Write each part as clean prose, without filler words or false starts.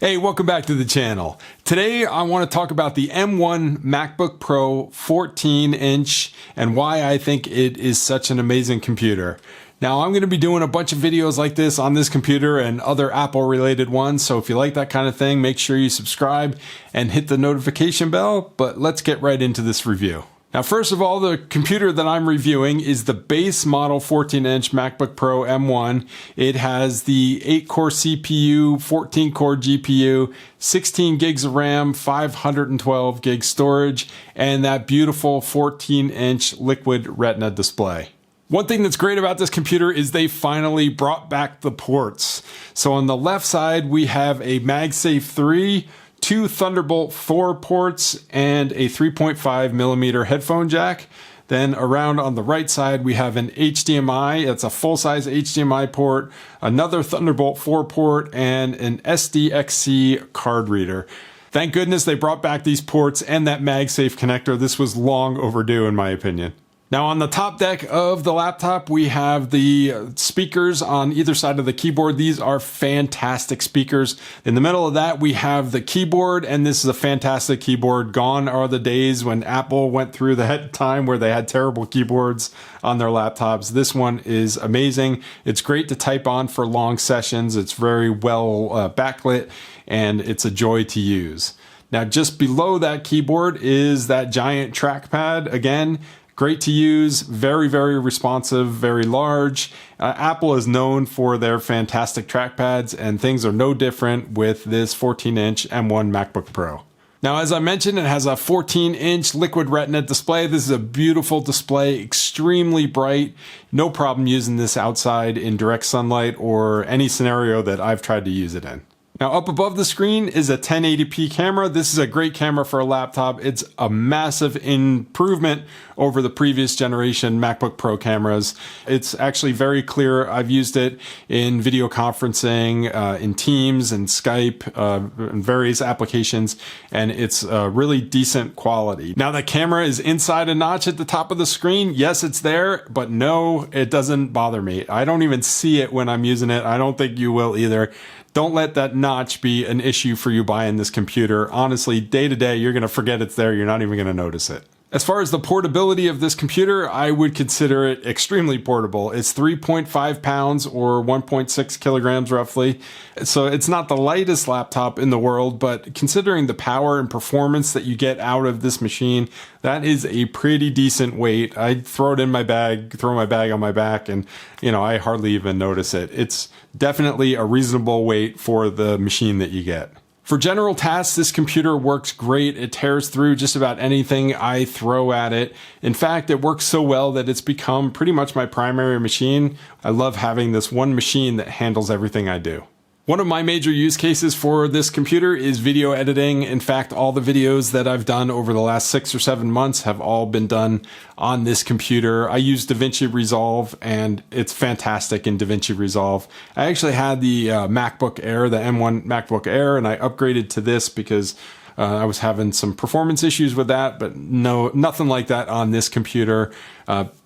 Hey, welcome back to the channel. Today I want to talk about the M1 MacBook Pro 14-inch and why I think it is such an amazing computer. Now I'm going to be doing a bunch of videos like this on this computer and other Apple related ones, so if you like that kind of thing, make sure you subscribe and hit the notification bell, but let's get right into this review. Now, first of all, the computer that I'm reviewing is the base model 14-inch MacBook Pro M1. It has the 8-core CPU, 14-core GPU, 16 gigs of RAM, 512 gig storage, and that beautiful 14-inch liquid retina display. One thing that's great about this computer is they finally brought back the ports. So on the left side, we have a MagSafe 3, 2 Thunderbolt 4 ports, and a 3.5 millimeter headphone jack. Then around on the right side, we have an HDMI. It's a full-size HDMI port, another Thunderbolt 4 port, and an SDXC card reader. Thank goodness they brought back these ports and that MagSafe connector. This was long overdue in my opinion. Now on the top deck of the laptop, we have the speakers on either side of the keyboard. These are fantastic speakers. In the middle of that, we have the keyboard, and this is a fantastic keyboard. Gone are the days when Apple went through the time where they had terrible keyboards on their laptops. This one is amazing. It's great to type on for long sessions. It's very well backlit, and it's a joy to use. Now just below that keyboard is that giant trackpad. Again, great to use, very, very responsive, very large. Apple is known for their fantastic trackpads, and things are no different with this 14-inch M1 MacBook Pro. Now, as I mentioned, it has a 14-inch liquid retina display. This is a beautiful display, extremely bright. No problem using this outside in direct sunlight or any scenario that I've tried to use it in. Now up above the screen is a 1080p camera. This is a great camera for a laptop. It's a massive improvement over the previous generation MacBook Pro cameras. It's actually very clear. I've used it in video conferencing, in Teams and Skype, and various applications, and it's really decent quality. Now the camera is inside a notch at the top of the screen. Yes, it's there, but no, it doesn't bother me. I don't even see it when I'm using it. I don't think you will either. Don't let that notch be an issue for you buying this computer. Honestly, day to day, you're going to forget it's there. You're not even going to notice it. As far as the portability of this computer, I would consider it extremely portable. It's 3.5 pounds or 1.6 kilograms roughly. So it's not the lightest laptop in the world, but considering the power and performance that you get out of this machine, that is a pretty decent weight. I throw it in my bag, throw my bag on my back, and I hardly even notice it. It's definitely a reasonable weight for the machine that you get. For general tasks, this computer works great. It tears through just about anything I throw at it. In fact, it works so well that it's become pretty much my primary machine. I love having this one machine that handles everything I do. One of my major use cases for this computer is video editing. In fact, all the videos that I've done over the last 6 or 7 months have all been done on this computer. I use Davinci Resolve, and it's fantastic in Davinci Resolve. I actually had the MacBook Air, the M1 MacBook Air, and I upgraded to this because I was having some performance issues with that, but no, nothing like that on this computer.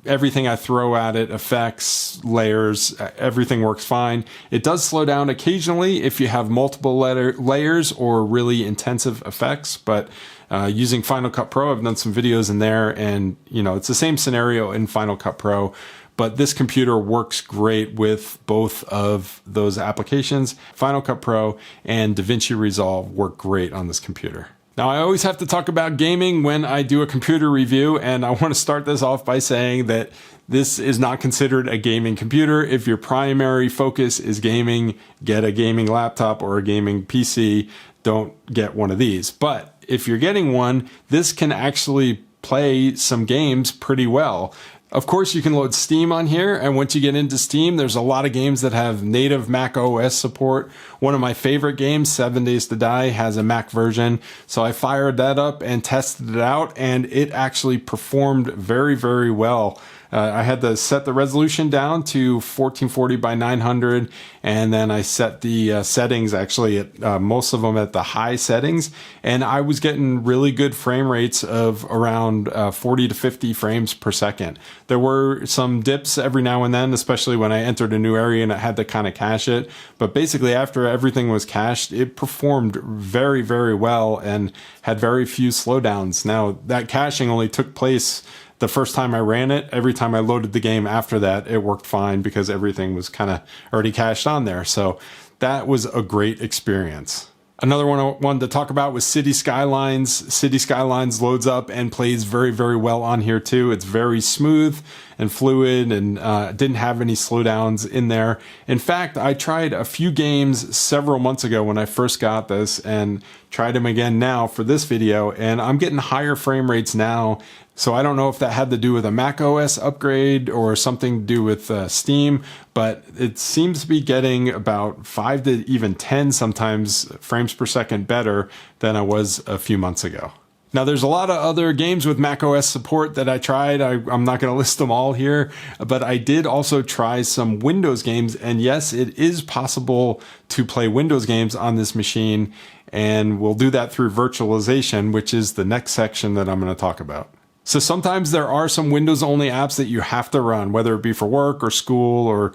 Everything I throw at it, effects, layers, everything works fine. It does slow down occasionally if you have multiple layers or really intensive effects, but using Final Cut Pro, I've done some videos in there, and it's the same scenario in Final Cut Pro. But this computer works great with both of those applications. Final Cut Pro and Davinci Resolve work great on this computer. Now, I always have to talk about gaming when I do a computer review, and I want to start this off by saying that this is not considered a gaming computer. If your primary focus is gaming, get a gaming laptop or a gaming PC. Don't get one of these. But if you're getting one, this can actually play some games pretty well. Of course, you can load Steam on here, and once you get into Steam, there's a lot of games that have native Mac OS support. One of my favorite games, 7 Days to Die, has a Mac version, so I fired that up and tested it out, and it actually performed very, very well. I had to set the resolution down to 1440 by 900, and then I set the settings, actually at most of them at the high settings, and I was getting really good frame rates of around 40 to 50 frames per second. There were some dips every now and then, especially when I entered a new area and I had to kind of cache it, but basically after everything was cached, it performed very, very well and had very few slowdowns. Now, that caching only took place the first time I ran it. Every time I loaded the game after that, it worked fine because everything was kind of already cached on there. So that was a great experience. Another one I wanted to talk about was City Skylines. City Skylines loads up and plays very, very well on here too. It's very smooth and fluid, and didn't have any slowdowns in there. In fact, I tried a few games several months ago when I first got this, and tried them again now for this video, and I'm getting higher frame rates now. So I don't know if that had to do with a Mac OS upgrade or something to do with Steam, but it seems to be getting about 5 to even 10 sometimes frames per second better than I was a few months ago. Now, there's a lot of other games with macOS support that I tried. I'm not going to list them all here, but I did also try some Windows games. And yes, it is possible to play Windows games on this machine, and we'll do that through virtualization, which is the next section that I'm going to talk about. So sometimes there are some Windows only apps that you have to run, whether it be for work or school or,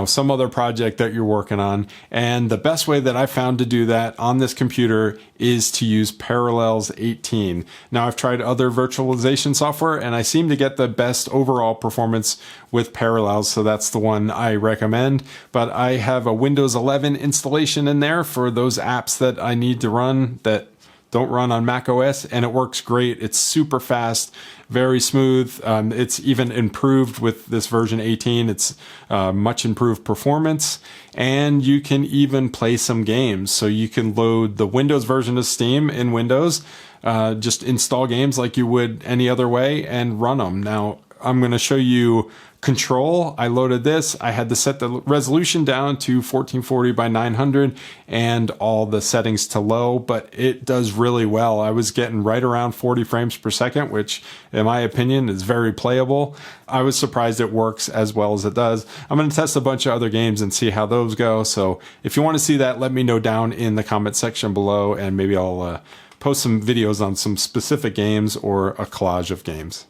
some other project that you're working on. And the best way that I found to do that on this computer is to use Parallels 18. Now, I've tried other virtualization software and I seem to get the best overall performance with Parallels. So that's the one I recommend. But I have a Windows 11 installation in there for those apps that I need to run that don't run on Mac OS, and it works great. It's super fast, very smooth. It's even improved with this version 18. It's much improved performance, and you can even play some games. So you can load the Windows version of Steam in Windows, just install games like you would any other way and run them. Now, I'm going to show you Control. I loaded this. I had to set the resolution down to 1440 by 900 and all the settings to low, but it does really well. I was getting right around 40 frames per second, which in my opinion is very playable. I was surprised it works as well as it does. I'm going to test a bunch of other games and see how those go. So if you want to see that, let me know down in the comment section below, and maybe I'll post some videos on some specific games or a collage of games.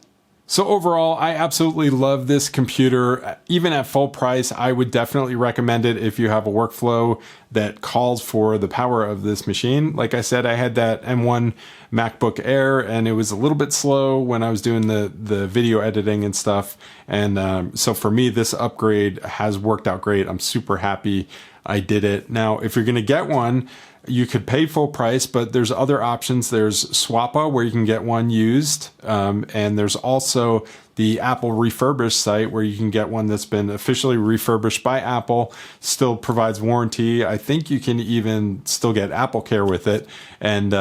So overall, I absolutely love this computer. Even at full price, I would definitely recommend it if you have a workflow that calls for the power of this machine. Like I said, I had that M1 MacBook Air, and it was a little bit slow when I was doing the video editing and stuff. And so for me, this upgrade has worked out great. I'm super happy I did it. Now, if you're going to get one, you could pay full price, but there's other options. There's Swappa, where you can get one used. And there's also the Apple refurbished site, where you can get one that's been officially refurbished by Apple, still provides warranty. I think you can even still get Apple Care with it. And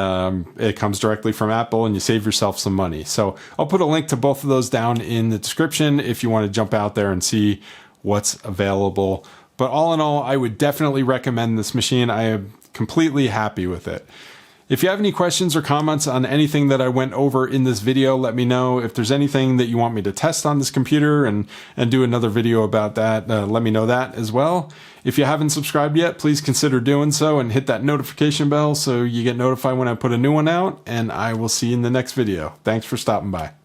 it comes directly from Apple, and you save yourself some money. So I'll put a link to both of those down in the description if you want to jump out there and see what's available. But all in all, I would definitely recommend this machine. I am completely happy with it. If you have any questions or comments on anything that I went over in this video, let me know. If there's anything that you want me to test on this computer and do another video about that, let me know that as well. If you haven't subscribed yet, please consider doing so and hit that notification bell so you get notified when I put a new one out, and I will see you in the next video. Thanks for stopping by.